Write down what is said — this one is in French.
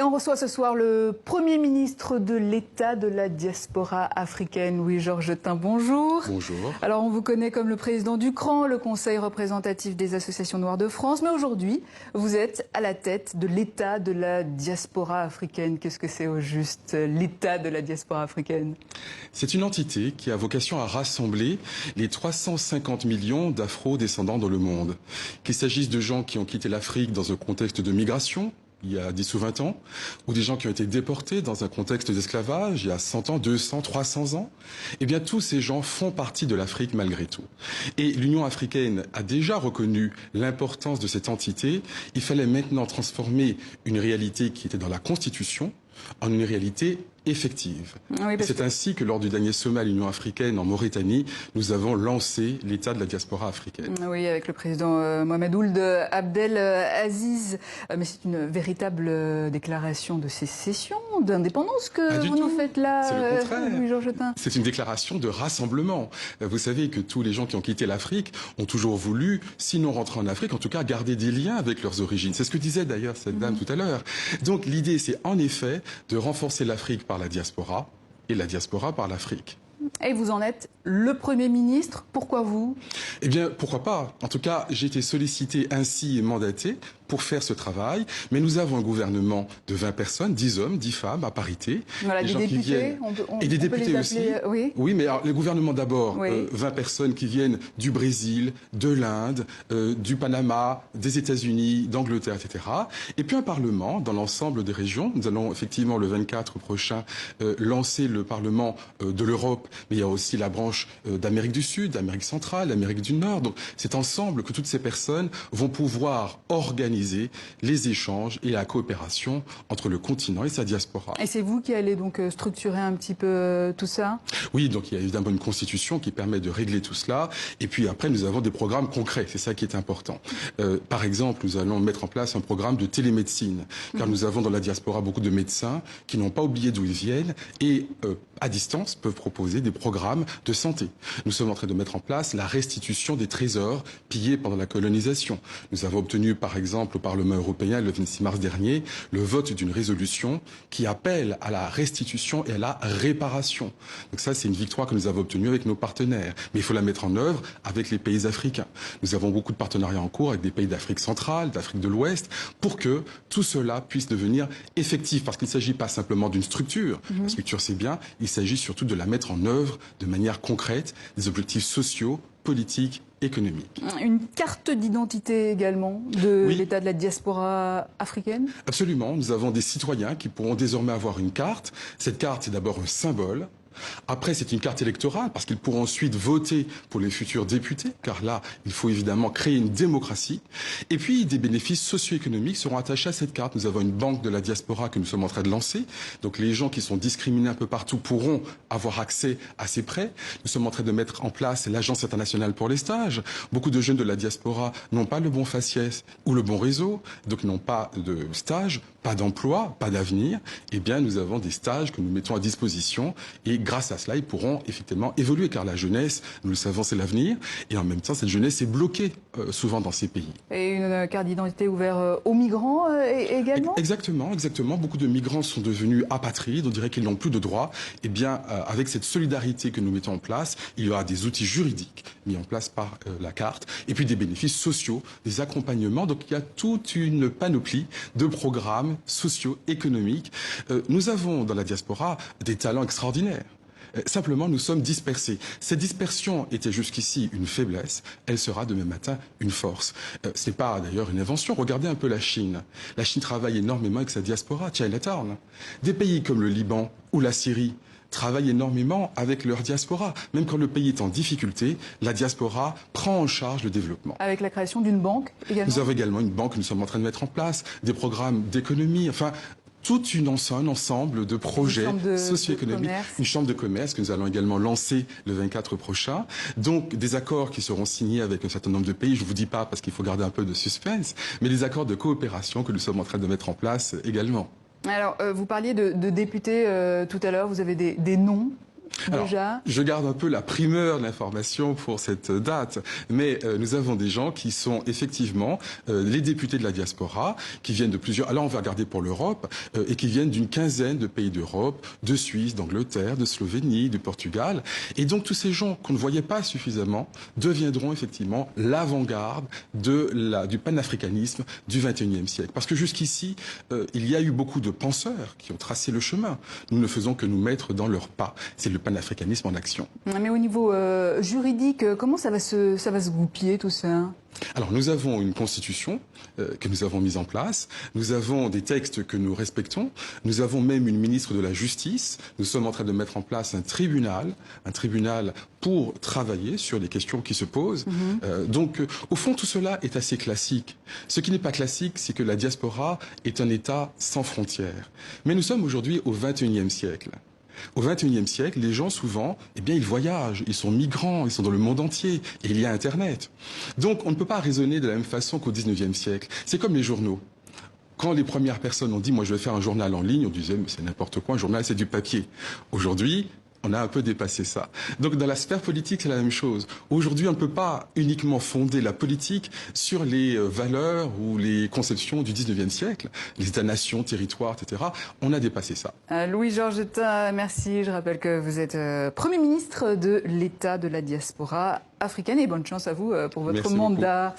on reçoit ce soir le Premier ministre de l'État de la diaspora africaine, Louis-Georges Tin. Bonjour. Bonjour. Alors, on vous connaît comme le président du CRAN, le Conseil représentatif des associations noires de France. Mais aujourd'hui, vous êtes à la tête de l'État de la diaspora africaine. Qu'est-ce que c'est au juste, l'État de la diaspora africaine? C'est une entité qui a vocation à rassembler les 350 millions d'Afro-descendants dans le monde. Qu'il s'agisse de gens qui ont quitté l'Afrique dans un contexte de migration, il y a 10 ou 20 ans, ou des gens qui ont été déportés dans un contexte d'esclavage il y a 100 ans, 200, 300 ans, eh bien tous ces gens font partie de l'Afrique malgré tout. Et l'Union africaine a déjà reconnu l'importance de cette entité. Il fallait maintenant transformer une réalité qui était dans la Constitution en une réalité effective. Oui, c'est ainsi que lors du dernier sommet à l'Union africaine en Mauritanie, nous avons lancé l'État de la diaspora africaine. Oui, avec le président Mohamed Ould Abdel Aziz. Mais c'est une véritable déclaration de sécession, d'indépendance que vous nous faites là, Louis-Georges Tin. C'est une déclaration de rassemblement. Vous savez que tous les gens qui ont quitté l'Afrique ont toujours voulu, sinon rentrer en Afrique, en tout cas garder des liens avec leurs origines. C'est ce que disait d'ailleurs cette dame tout à l'heure. Donc l'idée, c'est en effet de renforcer l'Afrique par la diaspora et la diaspora par l'Afrique. Et vous en êtes le Premier ministre. Pourquoi vous? Eh bien, pourquoi pas? En tout cas, j'ai été sollicité ainsi et mandaté pour faire ce travail. Mais nous avons un gouvernement de 20 personnes, 10 hommes, 10 femmes, à parité. Voilà, des députés, et des députés aussi. Oui. Oui, mais alors, le gouvernement d'abord, 20 personnes qui viennent du Brésil, de l'Inde, du Panama, des États-Unis, d'Angleterre, etc. Et puis un parlement dans l'ensemble des régions. Nous allons effectivement le 24 prochain lancer le parlement de l'Europe, mais il y a aussi la branche d'Amérique du Sud, d'Amérique centrale, d'Amérique du Nord. Donc c'est ensemble que toutes ces personnes vont pouvoir organiser les échanges et la coopération entre le continent et sa diaspora. Et c'est vous qui allez donc structurer un petit peu tout ça? Oui, donc il y a évidemment une constitution qui permet de régler tout cela. Et puis après, nous avons des programmes concrets. C'est ça qui est important. Par exemple, nous allons mettre en place un programme de télémédecine. Car nous avons dans la diaspora beaucoup de médecins qui n'ont pas oublié d'où ils viennent et à distance peuvent proposer des programmes de santé. Nous sommes en train de mettre en place la restitution des trésors pillés pendant la colonisation. Nous avons obtenu par exemple au Parlement européen le 26 mars dernier le vote d'une résolution qui appelle à la restitution et à la réparation. Donc ça, c'est une victoire que nous avons obtenue avec nos partenaires. Mais il faut la mettre en œuvre avec les pays africains. Nous avons beaucoup de partenariats en cours avec des pays d'Afrique centrale, d'Afrique de l'Ouest, pour que tout cela puisse devenir effectif. Parce qu'il ne s'agit pas simplement d'une structure. La structure, c'est bien. Il s'agit surtout de la mettre en œuvre de manière concrète, des objectifs sociaux, politiques, économiques. Une carte d'identité également de l'État de la diaspora africaine? Absolument. Nous avons des citoyens qui pourront désormais avoir une carte. Cette carte, c'est d'abord un symbole. Après, c'est une carte électorale parce qu'ils pourront ensuite voter pour les futurs députés, car là, il faut évidemment créer une démocratie. Et puis, des bénéfices socio-économiques seront attachés à cette carte. Nous avons une banque de la diaspora que nous sommes en train de lancer. Donc, les gens qui sont discriminés un peu partout pourront avoir accès à ces prêts. Nous sommes en train de mettre en place l'Agence internationale pour les stages. Beaucoup de jeunes de la diaspora n'ont pas le bon faciès ou le bon réseau, donc n'ont pas de stage, pas d'emploi, pas d'avenir. Eh bien, nous avons des stages que nous mettons à disposition et grâce à cela, ils pourront effectivement évoluer, car la jeunesse, nous le savons, c'est l'avenir. Et en même temps, cette jeunesse est bloquée souvent dans ces pays. Et une carte d'identité ouverte aux migrants également? Exactement, exactement. Beaucoup de migrants sont devenus apatrides, on dirait qu'ils n'ont plus de droits. Eh bien, avec cette solidarité que nous mettons en place, il y aura des outils juridiques mis en place par la carte, et puis des bénéfices sociaux, des accompagnements. Donc il y a toute une panoplie de programmes sociaux, économiques. Nous avons dans la diaspora des talents extraordinaires. Simplement, nous sommes dispersés. Cette dispersion était jusqu'ici une faiblesse. Elle sera demain matin une force. Ce n'est pas d'ailleurs une invention. Regardez un peu la Chine. La Chine travaille énormément avec sa diaspora, Chinatown. Des pays comme le Liban ou la Syrie travaillent énormément avec leur diaspora. Même quand le pays est en difficulté, la diaspora prend en charge le développement. Avec la création d'une banque également? Nous avons également une banque que nous sommes en train de mettre en place, des programmes d'économie, enfin tout un ensemble de projets socio-économiques, une chambre de commerce que nous allons également lancer le 24 prochain. Donc des accords qui seront signés avec un certain nombre de pays, je ne vous dis pas parce qu'il faut garder un peu de suspense, mais des accords de coopération que nous sommes en train de mettre en place également. Alors, vous parliez de députés tout à l'heure, vous avez des noms déjà? Je garde un peu la primeur de l'information pour cette date, mais nous avons des gens qui sont effectivement les députés de la diaspora, qui viennent de plusieurs... Alors on va regarder pour l'Europe, et qui viennent d'une quinzaine de pays d'Europe, de Suisse, d'Angleterre, de Slovénie, du Portugal. Et donc tous ces gens qu'on ne voyait pas suffisamment deviendront effectivement l'avant-garde du panafricanisme du XXIe siècle. Parce que jusqu'ici, il y a eu beaucoup de penseurs qui ont tracé le chemin. Nous ne faisons que nous mettre dans leurs pas. C'est le panafricanisme en action. Mais au niveau juridique, comment ça va se goupiller tout ça? Alors nous avons une constitution que nous avons mise en place, nous avons des textes que nous respectons, nous avons même une ministre de la Justice, nous sommes en train de mettre en place un tribunal pour travailler sur les questions qui se posent. Donc au fond tout cela est assez classique. Ce qui n'est pas classique, c'est que la diaspora est un État sans frontières. Mais nous sommes aujourd'hui au XXIe siècle. Au XXIe siècle, les gens souvent, eh bien, ils voyagent, ils sont migrants, ils sont dans le monde entier, et il y a Internet. Donc, on ne peut pas raisonner de la même façon qu'au XIXe siècle. C'est comme les journaux. Quand les premières personnes ont dit, moi, je vais faire un journal en ligne, on disait, mais c'est n'importe quoi, un journal, c'est du papier. Aujourd'hui, on a un peu dépassé ça. Donc dans la sphère politique, c'est la même chose. Aujourd'hui, on ne peut pas uniquement fonder la politique sur les valeurs ou les conceptions du 19e siècle, les États-nations, territoires, etc. On a dépassé ça. Louis-Georges Tain, merci. Je rappelle que vous êtes Premier ministre de l'État de la diaspora africaine et bonne chance à vous pour votre mandat.